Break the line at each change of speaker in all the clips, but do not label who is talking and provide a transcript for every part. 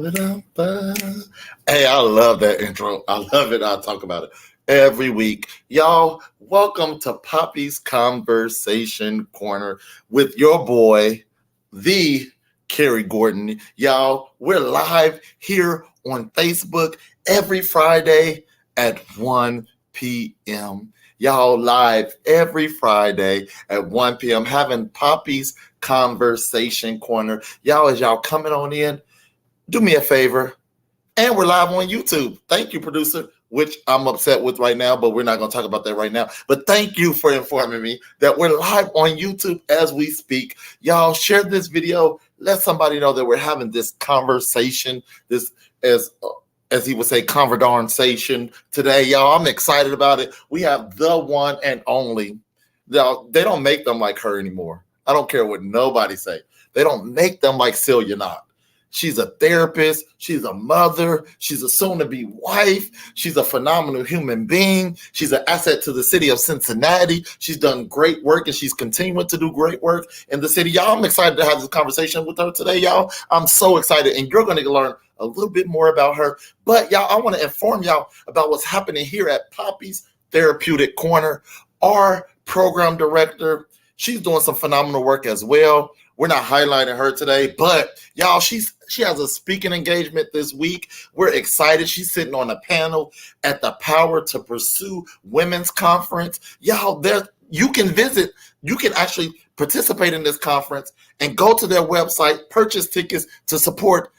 Hey, I love that intro. I love it. I talk about it every week. Y'all, welcome to Poppy's Conversation Corner with your boy, the Kerry Gordon. Y'all, we're live here on Facebook every Friday at 1 p.m. Y'all live every Friday at 1 p.m. having Poppy's Conversation Corner. Y'all, as y'all coming on in, do me a favor. And we're live on YouTube. Thank you, producer, which I'm upset with right now, but we're not going to talk about that right now. But thank you for informing me that we're live on YouTube as we speak. Y'all share this video. Let somebody know that we're having this conversation, this as he would say, conversation today. Y'all, I'm excited about it. We have the one and only. Y'all, they don't make them like her anymore. I don't care what nobody say. They don't make them like Celia Knott. She's a therapist. She's a mother. She's a soon-to-be wife. She's a phenomenal human being. She's an asset to the city of Cincinnati. She's done great work, and she's continuing to do great work in the city. Y'all, I'm excited to have this conversation with her today, y'all. I'm so excited, and you're going to learn a little bit more about her. But, y'all, I want to inform y'all about what's happening here at Poppy's Therapeutic Corner. Our program director, she's doing some phenomenal work as well. We're not highlighting her today, but y'all, she has a speaking engagement this week. We're excited. She's sitting on a panel at the Power to Pursue Women's Conference. Y'all, there you can visit. You can actually participate in this conference and go to their website, purchase tickets to support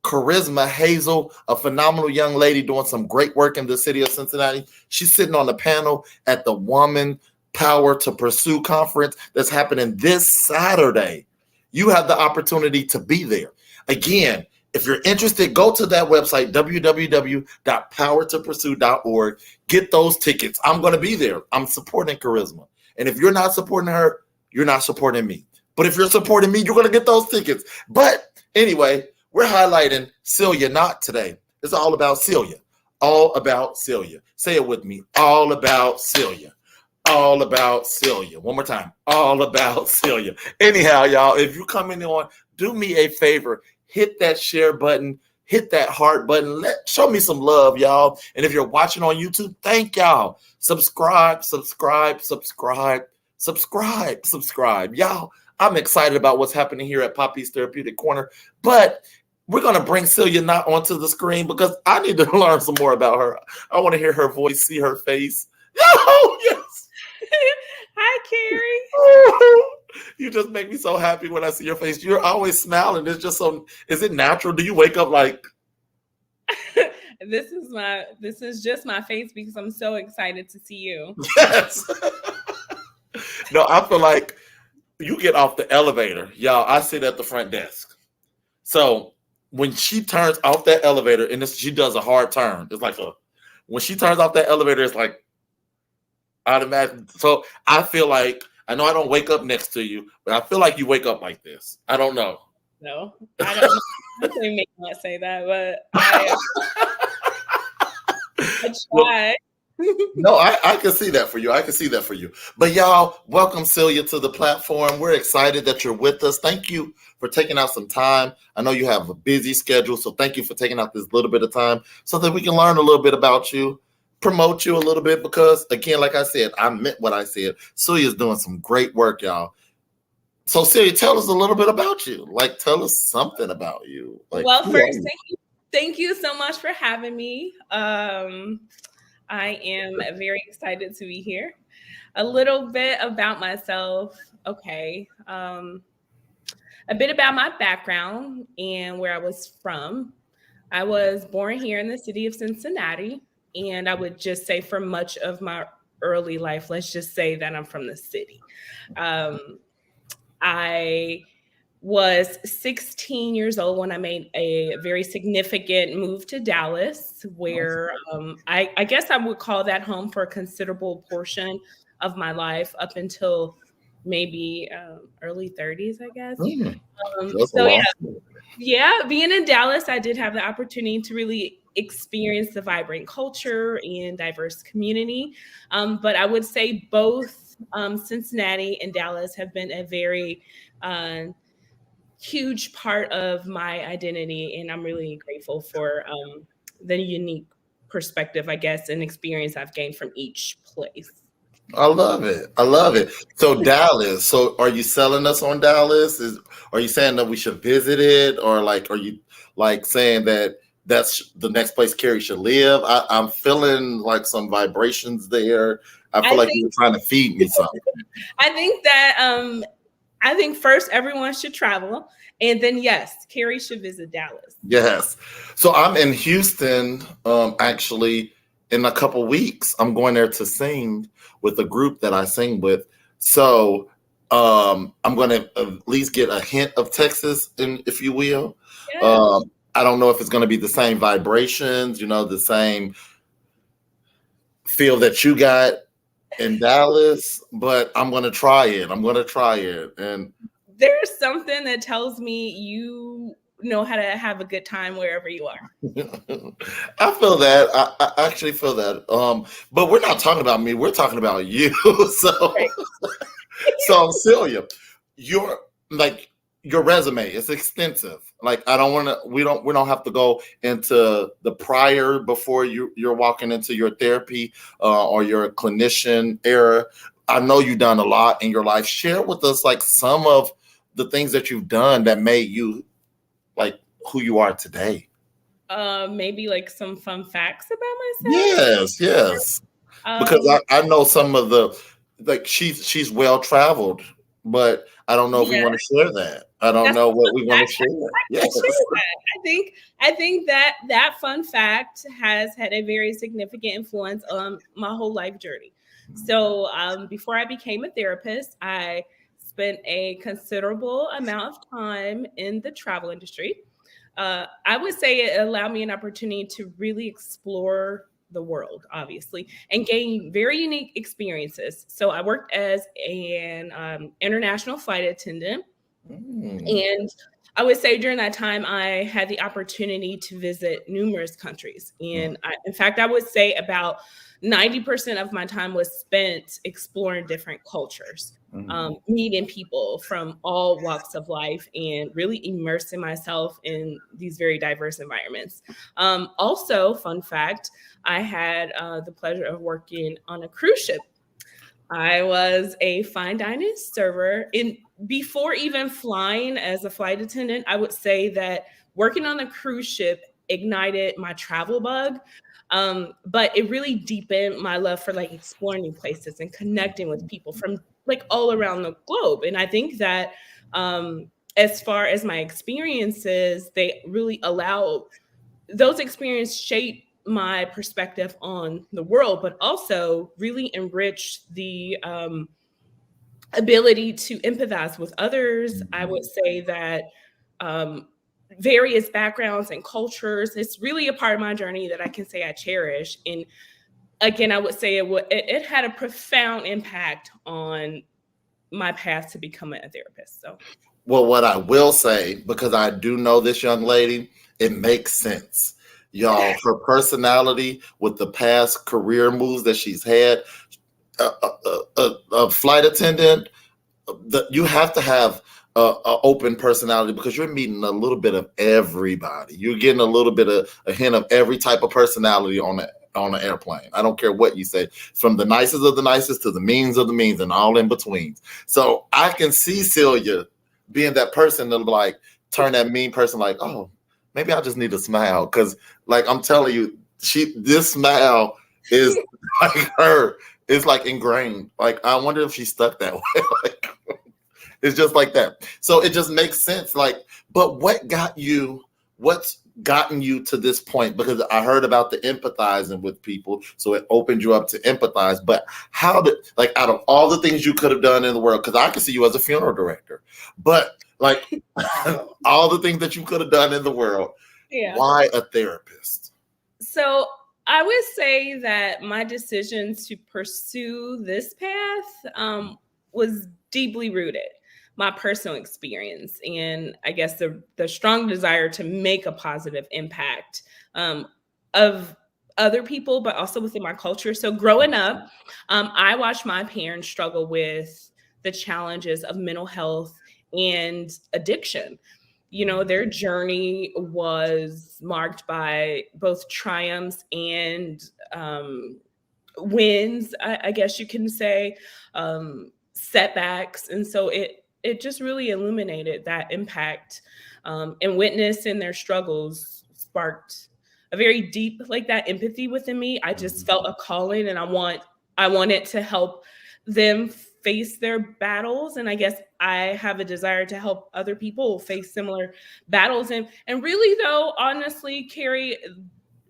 Charisma Hazel, a phenomenal young lady doing some great work in the city of Cincinnati. She's sitting on the panel at the Woman Power to Pursue Conference that's happening this Saturday. You have the opportunity to be there. Again, if you're interested, go to that website, www.powertopursue.org. Get those tickets. I'm going to be there. I'm supporting Charisma. And if you're not supporting her, you're not supporting me. But if you're supporting me, you're going to get those tickets. But anyway, we're highlighting Celia Knott today. It's all about Celia. All about Celia. Say it with me. All about Celia. All about Celia. One more time. All about Celia. Anyhow, y'all, if you're coming on, do me a favor. Hit that share button. Hit that heart button. Show me some love, y'all. And if you're watching on YouTube, thank y'all. Subscribe. Y'all, I'm excited about what's happening here at Poppy's Therapeutic Corner. But we're going to bring Celia Knott onto the screen because I need to learn some more about her. I want to hear her voice, see her face. Oh, yes.
Hi, Kerry.
You just make me so happy when I see your face. You're always smiling. It's just so. Is it natural? Do you wake up like?
This is just my face because I'm so excited to see you.
Yes. No, I feel like you get off the elevator, y'all. I sit at the front desk, so when she turns off that elevator and she does a hard turn, it's like when she turns off that elevator, it's like. I'd imagine. So I feel like, I know I don't wake up next to you, but I feel like you wake up like this. I don't know.
No, I don't. I may not say that, but I try.
No, I can see that for you. But y'all, welcome Celia to the platform. We're excited that you're with us. Thank you for taking out some time. I know you have a busy schedule, so thank you for taking out this little bit of time so that we can learn a little bit about you. Promote you a little bit because, again, like I said, I meant what I said. Celia's doing some great work, y'all. So, Celia, tell us a little bit about you. Like, tell us something about you. Like,
well, first, thank you so much for having me. I am very excited to be here. A little bit about myself. Okay. A bit about my background and where I was from. I was born here in the city of Cincinnati. And I would just say for much of my early life, let's just say that I'm from the city. I was 16 years old when I made a very significant move to Dallas, where I guess I would call that home for a considerable portion of my life up until maybe early 30s, I guess. Being in Dallas, I did have the opportunity to really experience the vibrant culture and diverse community. But I would say both Cincinnati and Dallas have been a very huge part of my identity, and I'm really grateful for the unique perspective, I guess, and experience I've gained from each place.
I love it. I love it. So Dallas. So are you selling us on Dallas? Are you saying that we should visit it, or like are you like saying that that's the next place Carrie should live? I'm feeling like some vibrations there. I feel
I
like
think
you're trying to feed me something.
I think that I think first everyone should travel, and then yes, Carrie should visit Dallas.
Yes. So I'm in Houston, actually in a couple weeks. I'm going there to sing with a group that I sing with. So I'm going to at least get a hint of Texas, if you will.
Yeah.
I don't know if it's going to be the same vibrations, the same feel that you got in Dallas, but I'm going to try it. I'm going to try it. And
There's something that tells me you know how to have a good time wherever you are.
I feel that. I actually feel that. But we're not talking about me. We're talking about you. so,
Right.
so Celia, your like your resume is extensive. Like I don't want to. We don't have to go into the prior before you're walking into your therapy or your clinician era. I know you've done a lot in your life. Share with us like some of the things that you've done that made you like who you are today.
Maybe like some fun facts about myself.
Yes, yes. Because
Um,
I know some of the like she's well traveled, but I don't know if we
yeah,
want to share that. I don't
that's
know
a
what
fun
we want to
fact.
share.
I
Yes.
can share that. I think that fun fact has had a very significant influence on my whole life journey. So before I became a therapist, I spent a considerable amount of time in the travel industry. I would say it allowed me an opportunity to really explore the world, obviously, and gain very unique experiences. So I worked as an international flight attendant,
Mm.
and I would say during that time, I had the opportunity to visit numerous countries. And in fact, I would say about 90% of my time was spent exploring different cultures,
Mm.
meeting people from all walks of life, and really immersing myself in these very diverse environments. Also, fun fact, I had the pleasure of working on a cruise ship. I was a fine dining server. In before even flying as a flight attendant, I would say that working on the cruise ship ignited my travel bug. But it really deepened my love for like exploring new places and connecting with people from like all around the globe. And I think that as far as my experiences, they really allow those experiences shape my perspective on the world, but also really enrich the ability to empathize with others. I would
Mhm.
say that um, various backgrounds and cultures, it's really a part of my journey that I can say I cherish. And again, I would say it had a profound impact on my path to becoming a therapist. So
Well, what I will say, because I do know this young lady, it makes sense. Y'all, her personality with the past career moves that she's had, a flight attendant, you have to have a open personality because you're meeting a little bit of everybody. You're getting a little bit of a hint of every type of personality on an airplane. I don't care what you say, from the nicest of the nicest to the means of the means and all in between. So I can see Celia being that person that'll like turn that mean person like, oh, maybe I just need a smile. Cause like I'm telling you, this smile is like her. It's like ingrained. Like I wonder if she's stuck that way. like it's just like that. So it just makes sense. Like, but what's gotten you to this point? Because I heard about the empathizing with people. So it opened you up to empathize. But how did, like, out of all the things you could have done in the world, because I can see you as a funeral director, but like all the things that you could have done in the world,
yeah.
why a therapist?
So I would say that my decision to pursue this path was deeply rooted my personal experience, and I guess the strong desire to make a positive impact of other people, but also within my culture. So growing up, I watched my parents struggle with the challenges of mental health and addiction. You know, their journey was marked by both triumphs and wins, I guess you can say, setbacks. And so it just really illuminated that impact, and witnessing their struggles sparked a very deep, like, that empathy within me. I just felt a calling, and I wanted to help them face their battles. And I guess I have a desire to help other people face similar battles. And really, though, honestly, Kerry,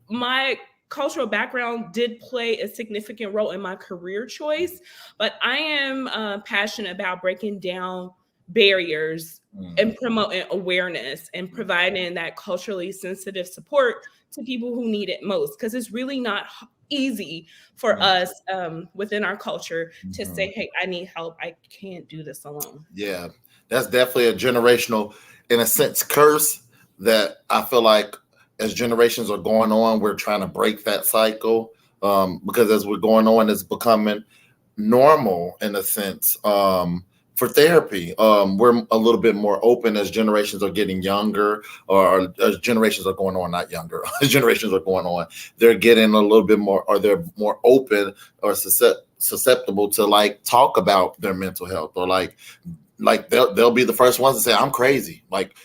my cultural background did play a significant role in my career choice, but I am passionate about breaking down barriers and promoting awareness and providing that culturally sensitive support to people who need it most, because it's really not easy for us within our culture to say, hey, I need help, I can't do this alone.
Yeah, that's definitely a generational, in a sense, curse that I feel like as generations are going on, we're trying to break that cycle, because as we're going on, it's becoming normal in a sense. For therapy, we're a little bit more open as generations are getting younger, or as generations are going on, not younger, as generations are going on, they're getting a little bit more, or they're more open or susceptible to like talk about their mental health, or like they'll be the first ones to say, I'm crazy. Like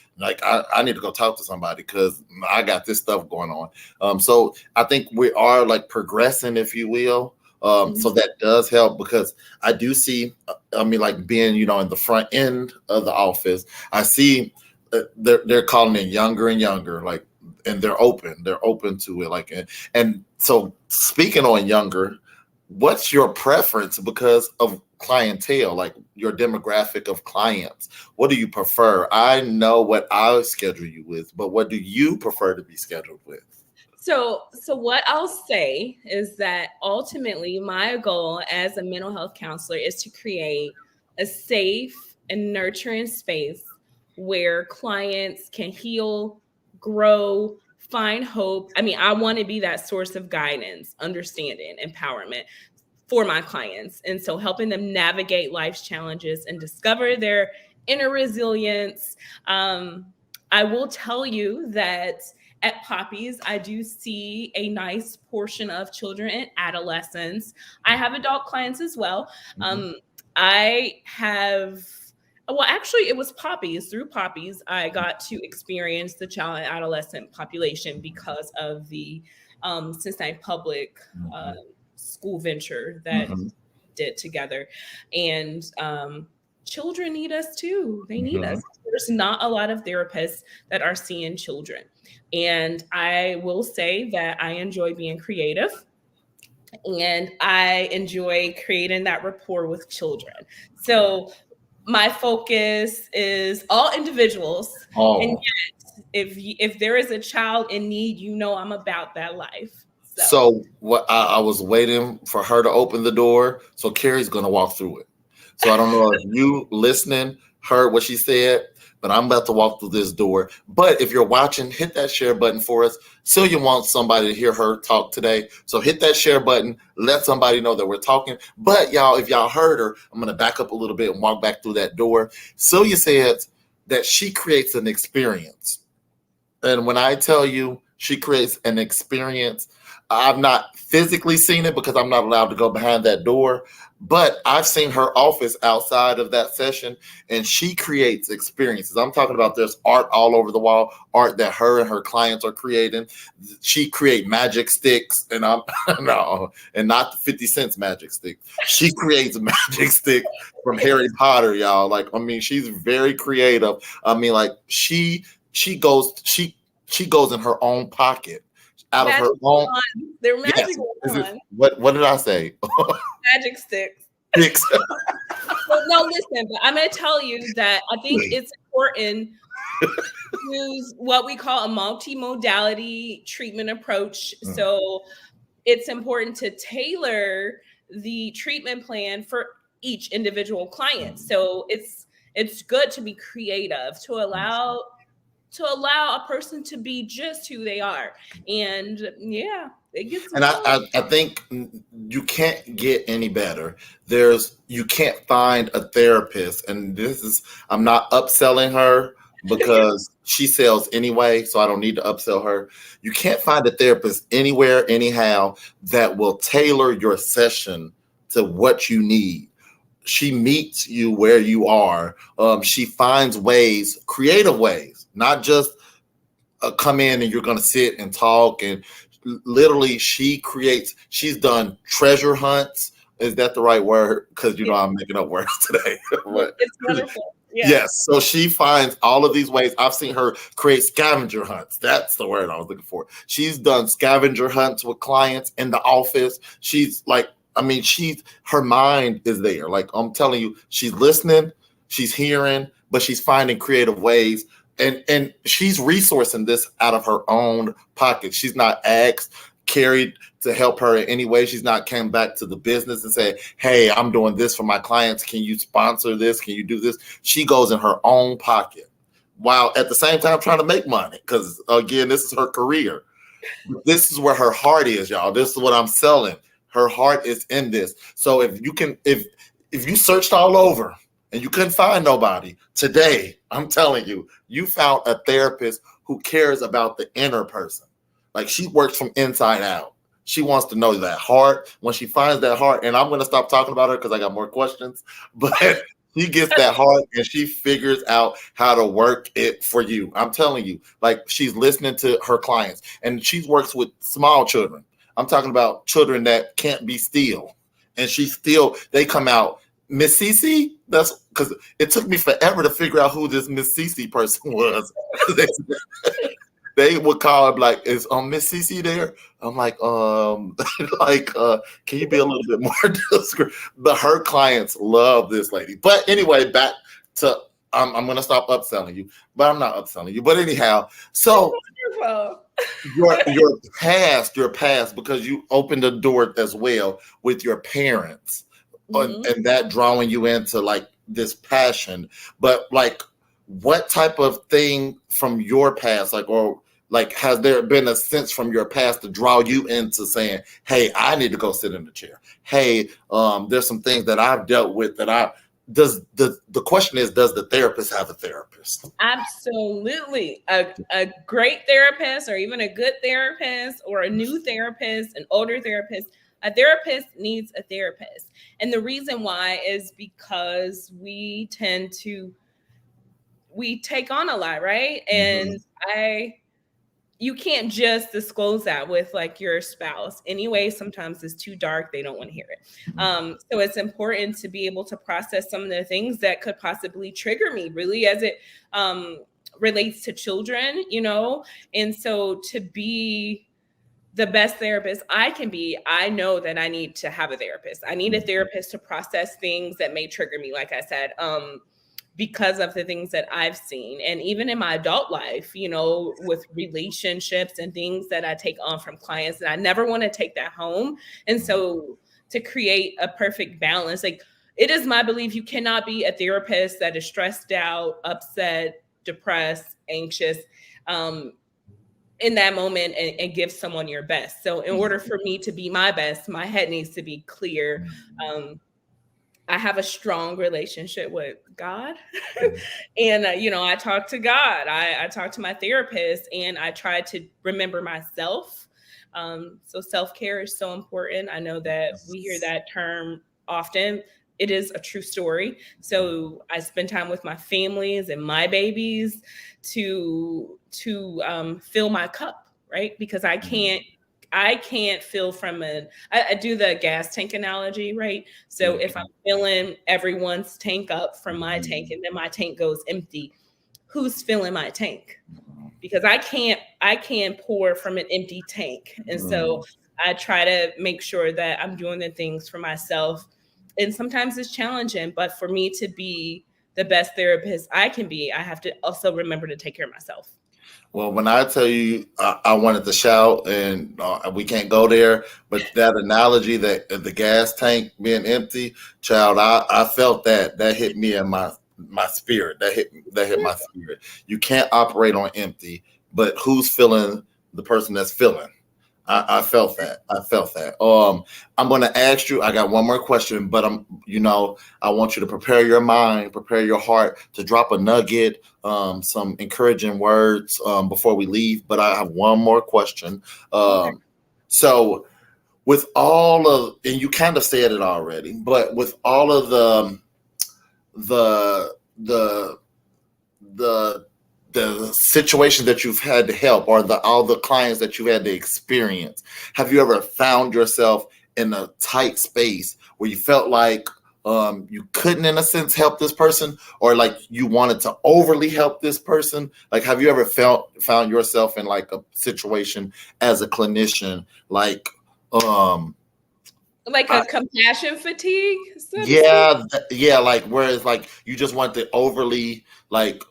I need to go talk to somebody because I got this stuff going on. So I think we are like progressing, if you will. So that does help, because I do see, I mean, like being, you know, in the front end of the office, I see they're calling in younger and younger, like, and they're open to it. Like, and so speaking on younger, what's your preference because of clientele, like your demographic of clients? What do you prefer? I know what I'll schedule you with, but what do you prefer to be scheduled with?
So what I'll say is that ultimately my goal as a mental health counselor is to create a safe and nurturing space where clients can heal, grow, find hope. I mean, I want to be that source of guidance, understanding, empowerment for my clients. And so helping them navigate life's challenges and discover their inner resilience. I will tell you that at Poppies, I do see a nice portion of children and adolescents. I have adult clients as well. I have, well, actually, it was Poppies. Through Poppies, I got to experience the child and adolescent population because of the Cincinnati Public school venture that did together. And children need us too. They need us. There's not a lot of therapists that are seeing children. And I will say that I enjoy being creative, and I enjoy creating that rapport with children. So my focus is all individuals. And yet, if there is a child in need, you know I'm about that life.
So what I was waiting for her to open the door. So Kerry's going to walk through it. So I don't know if you listening heard what she said, but I'm about to walk through this door. But if you're watching, hit that share button for us. Celia wants somebody to hear her talk today. So hit that share button. Let somebody know that we're talking. But y'all, if y'all heard her, I'm going to back up a little bit and walk back through that door. Celia says that she creates an experience. And when I tell you she creates an experience, I've not physically seen it because I'm not allowed to go behind that door, but I've seen her office outside of that session, and she creates experiences. I'm talking about there's art all over the wall, art that her and her clients are creating. She create magic sticks, and I'm no, and not the 50 cents magic stick. She creates magic stick from Harry Potter, y'all. Like, I mean, she's very creative. I mean, like she goes in her own pocket. Out of her own.
They're magic ones.
What did I say?
Magic sticks. Well, no, listen, but I'm going to tell you that I think it's important to use what we call a multimodality treatment approach. So it's important to tailor the treatment plan for each individual client. So it's good to be creative, to allow a person to be just who they are. And yeah, it gets.
And I think you can't get any better. You can't find a therapist, and I'm not upselling her because she sells anyway, so I don't need to upsell her. You can't find a therapist anywhere, anyhow, that will tailor your session to what you need. She meets you where you are. She finds ways, creative ways, not just come in and you're going to sit and talk. And literally, she's done treasure hunts. Is that the right word? Because I'm making up words today. But,
it's wonderful. Yeah.
Yes. So she finds all of these ways. I've seen her create scavenger hunts. That's the word I was looking for. She's done scavenger hunts with clients in the office. She's like, her mind is there. Like, I'm telling you, she's listening, she's hearing, but she's finding creative ways. And she's resourcing this out of her own pocket. She's not asked Kerry to help her in any way. She's not came back to the business and said, hey, I'm doing this for my clients. Can you sponsor this? Can you do this? She goes in her own pocket while at the same time trying to make money. Because again, this is her career. This is where her heart is, y'all. This is what I'm selling. Her heart is in this. So if you searched all over and you couldn't find nobody, today, I'm telling you, you found a therapist who cares about the inner person. Like, she works from inside out. She wants to know that heart. When she finds that heart, and I'm going to stop talking about her because I got more questions, but she gets that heart and she figures out how to work it for you. I'm telling you, like, she's listening to her clients, and she works with small children. I'm talking about children that can't be still. And they come out, Miss Cece? That's because it took me forever to figure out who this Miss Cece person was. They would call it like, is Miss Cece there? I'm like, can you be a little bit more discreet? But her clients love this lady. But anyway, back to, I'm going to stop upselling you, but I'm not upselling you. But anyhow, so your past, because you opened the door as well with your parents, and that drawing you into like this passion. But like, what type of thing from your past, has there been a sense from your past to draw you into saying, hey, I need to go sit in the chair? Hey, there's some things that I've dealt with the question is, does the therapist have a therapist?
Absolutely. A great therapist, or even a good therapist, or a new therapist, an older therapist. A therapist needs a therapist. And the reason why is because we take on a lot, right? And you can't just disclose that with like your spouse. Anyway, sometimes it's too dark. They don't want to hear it. So it's important to be able to process some of the things that could possibly trigger me, really, as it relates to children, And so to be the best therapist I can be, I know that I need to have a therapist. I need a therapist to process things that may trigger me, like I said, because of the things that I've seen. And even in my adult life, with relationships and things that I take on from clients, and I never want to take that home. And so to create a perfect balance, like, it is my belief you cannot be a therapist that is stressed out, upset, depressed, anxious, in that moment and give someone your best. So in order for me to be my best, my head needs to be clear. I have a strong relationship with God. And, I talk to God. I talk to my therapist, and I try to remember myself. So self-care is so important. I know that we hear that term often. It is a true story. So I spend time with my families and my babies to fill my cup, right? Because I can't fill from I do the gas tank analogy, right? So if I'm filling everyone's tank up from my tank, and then my tank goes empty, who's filling my tank? Because I can't pour from an empty tank. And so I try to make sure that I'm doing the things for myself. And sometimes it's challenging, but for me to be the best therapist I can be, I have to also remember to take care of myself.
Well, when I tell you I wanted to shout, and we can't go there, but that analogy that the gas tank being empty, child, I felt that hit me in my spirit. That hit my spirit. You can't operate on empty, but who's filling the person that's filling? I felt that. I felt that. I'm going to ask you. I got one more question, but I want you to prepare your mind, prepare your heart to drop a nugget, some encouraging words before we leave. But I have one more question.
Okay.
So, with all of, and you kind of said it already, but with all of the the the the situation that you've had to help, or all the clients that you've had to experience, have you ever found yourself in a tight space where you felt like you couldn't in a sense help this person, or like you wanted to overly help this person? Like, have you ever found yourself in like a situation as a clinician, like
Like a compassion fatigue, so to speak?
yeah, like where it's like you just want to overly, like,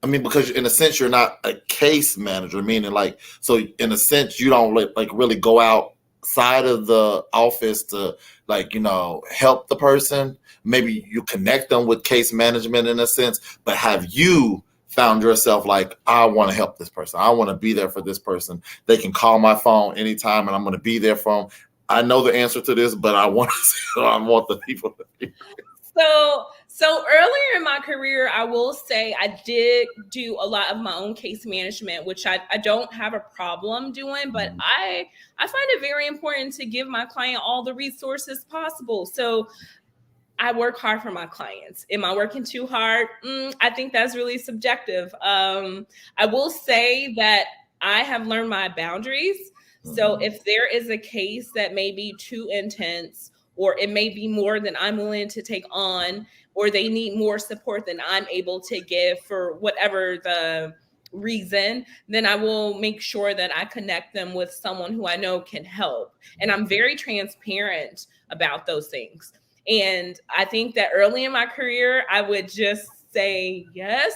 I mean, because in a sense you're not a case manager, meaning like, so in a sense you don't like really go outside of the office to, like, help the person. Maybe you connect them with case management in a sense, but have you found yourself like, I want to help this person, I want to be there for this person, they can call my phone anytime and I'm going to be there for them? I know the answer to this, but I want the people to be.
So earlier in my career, I will say I did do a lot of my own case management, which I don't have a problem doing, but I find it very important to give my client all the resources possible. So I work hard for my clients. Am I working too hard? I think that's really subjective. I will say that I have learned my boundaries. So if there is a case that may be too intense, or it may be more than I'm willing to take on, or they need more support than I'm able to give for whatever the reason, then I will make sure that I connect them with someone who I know can help. And I'm very transparent about those things. And I think that early in my career, I would just say yes.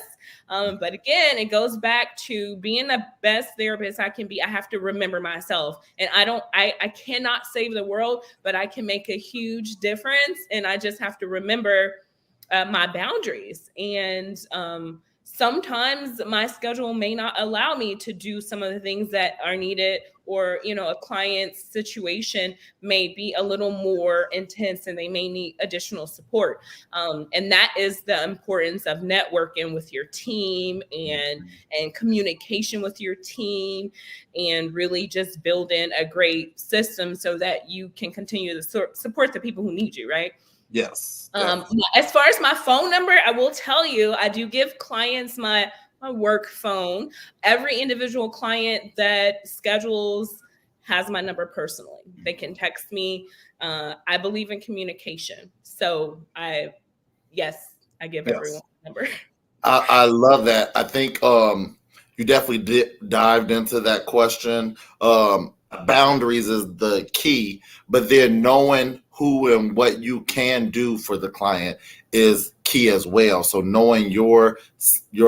But again, it goes back to being the best therapist I can be. I have to remember myself, and I cannot save the world, but I can make a huge difference. And I just have to remember my boundaries. And sometimes my schedule may not allow me to do some of the things that are needed, or, a client's situation may be a little more intense and they may need additional support. And that is the importance of networking with your team and communication with your team, and really just building a great system so that you can continue to support the people who need you, right?
Yes.
As far as my phone number, I will tell you, I do give clients my work phone. Every individual client that schedules has my number personally. They can text me. I believe in communication. So I give everyone a number.
I love that. I think you definitely dived into that question. Boundaries is the key, but then knowing who and what you can do for the client is key as well. So knowing your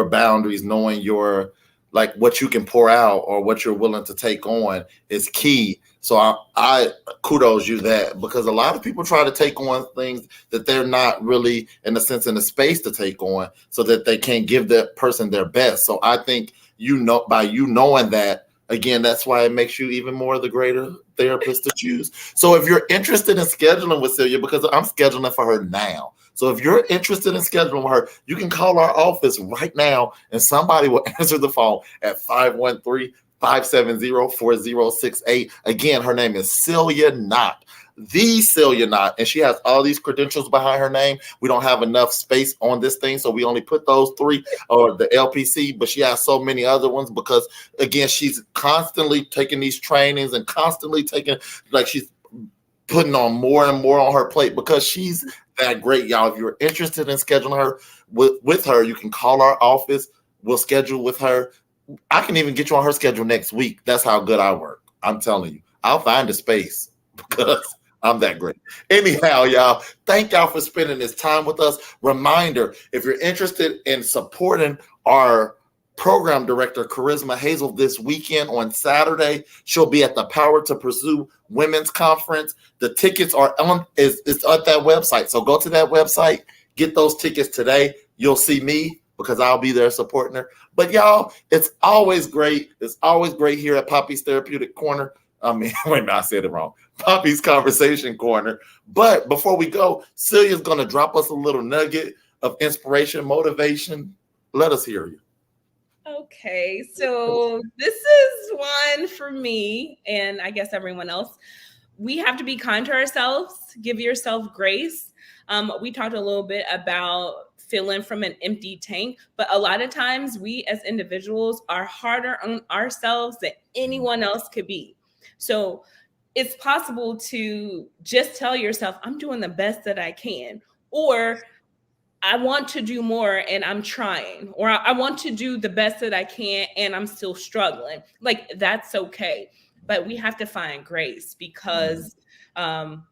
boundaries, knowing your, like, what you can pour out or what you're willing to take on is key. So I kudos you that, because a lot of people try to take on things that they're not really in a sense in the space to take on, so that they can't give that person their best. So I think by you knowing that, again, that's why it makes you even more the greater therapist to choose. So if you're interested in scheduling with Celia, because I'm scheduling for her now. So if you're interested in scheduling with her, you can call our office right now and somebody will answer the phone at 513-570-4068. Again, her name is Celia Knott. The Celia Knott, and she has all these credentials behind her name. We don't have enough space on this thing, so we only put those 3, or the LPC, but she has so many other ones because, again, she's constantly taking these trainings and constantly she's putting on more and more on her plate because she's that great, y'all. If you're interested in scheduling her with her, you can call our office. We'll schedule with her. I can even get you on her schedule next week. That's how good I work. I'm telling you, I'll find a space because I'm that great. Anyhow, y'all, thank y'all for spending this time with us. Reminder, if you're interested in supporting our program director, Charisma Hazel, this weekend on Saturday, she'll be at the Power to Pursue Women's Conference. The tickets are it's at that website. So go to that website, get those tickets today. You'll see me because I'll be there supporting her. But y'all, it's always great. It's always great here at Poppy's Therapeutic Corner. I mean, wait a minute, I said it wrong. Poppy's Conversation Corner. But before we go, Celia's going to drop us a little nugget of inspiration, motivation. Let us hear you.
Okay, so this is one for me, and I guess everyone else. We have to be kind to ourselves, give yourself grace. We talked a little bit about filling from an empty tank, but a lot of times we as individuals are harder on ourselves than anyone else could be. So it's possible to just tell yourself, I'm doing the best that I can, or I want to do more and I'm trying, or I want to do the best that I can and I'm still struggling. Like, that's okay. But we have to find grace because um,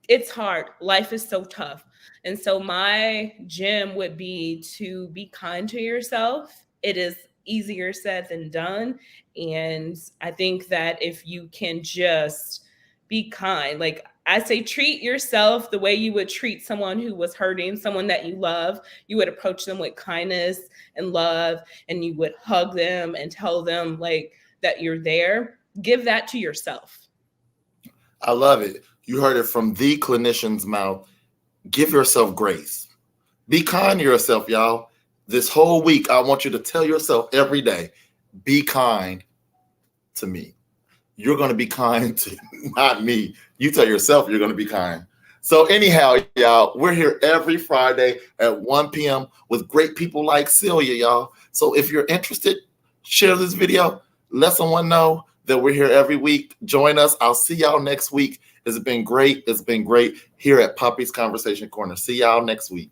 it's hard. Life is so tough. And so my gem would be to be kind to yourself. It is easier said than done. And I think that if you can just be kind, like I say, treat yourself the way you would treat someone who was hurting, someone that you love. You would approach them with kindness and love, and you would hug them and tell them like that you're there. Give that to yourself.
I love it. You heard it from the clinician's mouth. Give yourself grace. Be kind to yourself, y'all. This whole week, I want you to tell yourself every day, be kind to me. You're going to be kind to not me. You tell yourself you're going to be kind. So anyhow, y'all, we're here every Friday at 1 p.m. with great people like Celia, y'all. So if you're interested, share this video. Let someone know that we're here every week. Join us. I'll see y'all next week. It's been great. It's been great here at Poppy's Conversation Corner. See y'all next week.